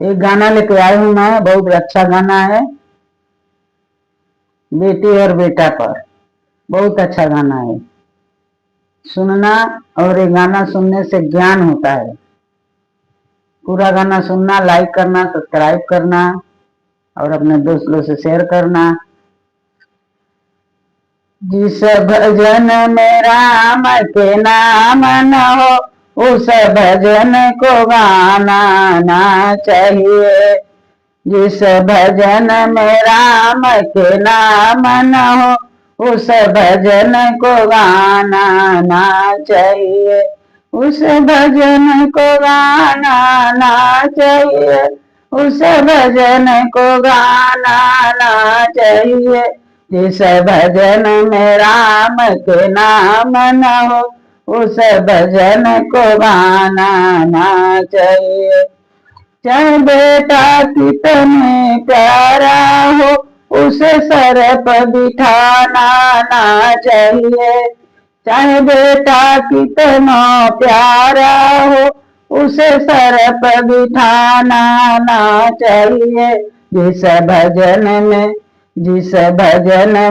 एक गाना लेके आई हूँ मैं, बहुत अच्छा गाना है, बेटी और बेटा पर। बहुत अच्छा गाना है, सुनना। और ये गाना सुनने से ज्ञान होता है। पूरा गाना सुनना, लाइक करना, सब्सक्राइब करना और अपने दोस्तों से शेयर करना। जिस भजन में राम के नाम न हो, उस भजन को गाना ना चाहिए। जिस भजन में राम के नाम न हो, उस भजन को गाना ना चाहिए। उस भजन को गाना ना चाहिए। उस भजन को गाना ना चाहिए। जिस भजन में राम के नाम न हो, उस भजन को गाना ना चाहिए। चाहे बेटा कितने प्यारा हो, उसे सर पर बिठाना ना चाहिए। चाहे बेटा कितना प्यारा हो, उसे सर पर बिठाना ना चाहिए। जिस भजन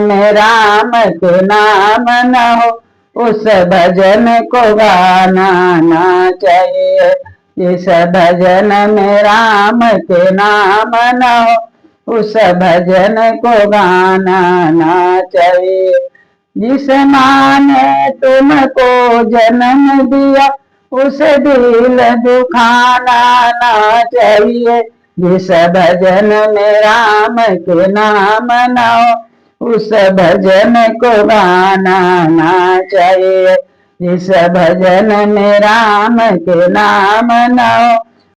में राम के नाम न हो, उस भजन को गाना ना चाहिए। जिस भजन में राम के नाम न हो, उस भजन को गाना ना चाहिए। जिस माँ ने तुमको जन्म दिया, उसे दिल दुखाना ना चाहिए। जिस भजन में राम के नाम न हो, उस भजन को गाना ना चाहिए। जिस भजन में राम के नाम न हो,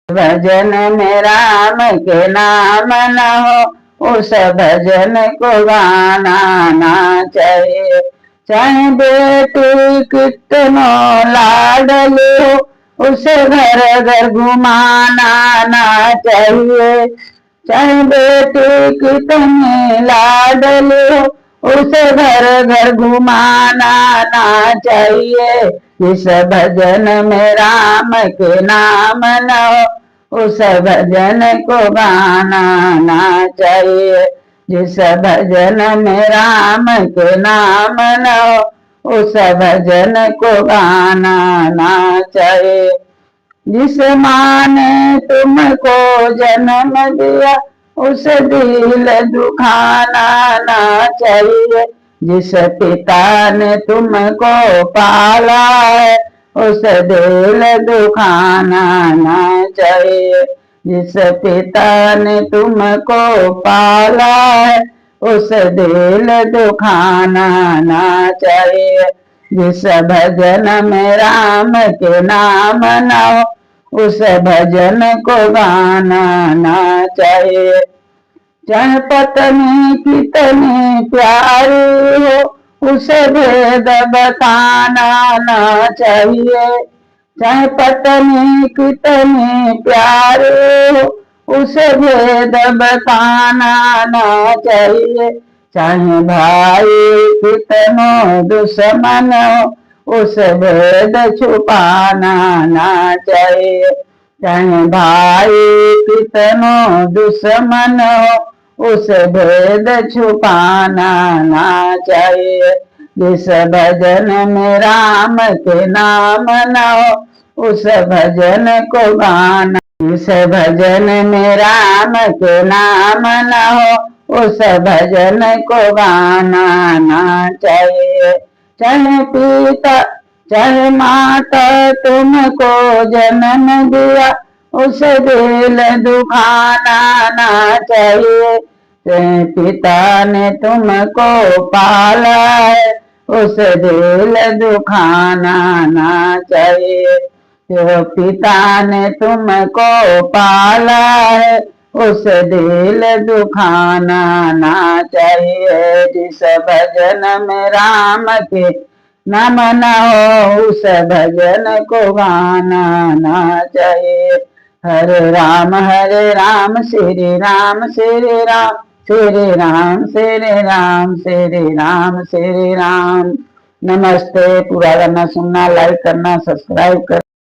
भजन में राम के नाम न हो, उस भजन को गाना ना चाहिए। चाहे बेटी कितनो लाडली हो, उसे घर घर घुमाना ना चाहिए। चाहे बेटी कितनी लाडली हो, उसे घर घर घुमाना ना चाहिए। जिस भजन में राम के नाम न हो, उस भजन को गाना ना चाहिए। जिस भजन में राम के नाम न हो, उस भजन को गाना ना चाहिए। जिस माँ ने तुमको जन्म दिया, उस दिल दुखाना ना चाहिए। जिस पिता ने तुमको पाला है, उस दिल दुखाना ना चाहिए। जिस पिता ने तुमको पाला है, उस दिल दुखाना ना चाहिए। जिस भजन में राम के नाम न हो, उस भजन को गाना ना चाहिए। चाहे पत्नी कितनी प्यारी हो, उसे भेद बताना ना चाहिए। चाहे पत्नी कितनी प्यारी हो, उसे भेद बताना ना चाहिए। चाहे भाई कितनो दुश्मन हो, उस भेद छुपाना ना चाहिए। चाहे भाई कितनो दुश्मन हो, उस भेद छुपाना ना चाहिए। जिस भजन में राम के नाम न हो, उस भजन को गाना। जिस भजन में राम के नाम न हो, उस भजन को गाना ना चाहिए। चाहे पिता चाहे माता तुमको जन्म दिया, उसे दिल दुखाना ना चाहिए। चाहे पिता ने तुमको पाला है, उस दिल दुखाना ना चाहिए। जो पिता ने तुमको पाला है, उस दिल दुखाना ना चाहिए। जिस भजन में राम के नाम न हो, उस भजन को गाना ना चाहिए। हरे राम श्री राम श्री राम, श्री राम श्री राम, श्री राम श्री राम। नमस्ते। पूरा गाना सुनना, लाइक करना, सब्सक्राइब करना।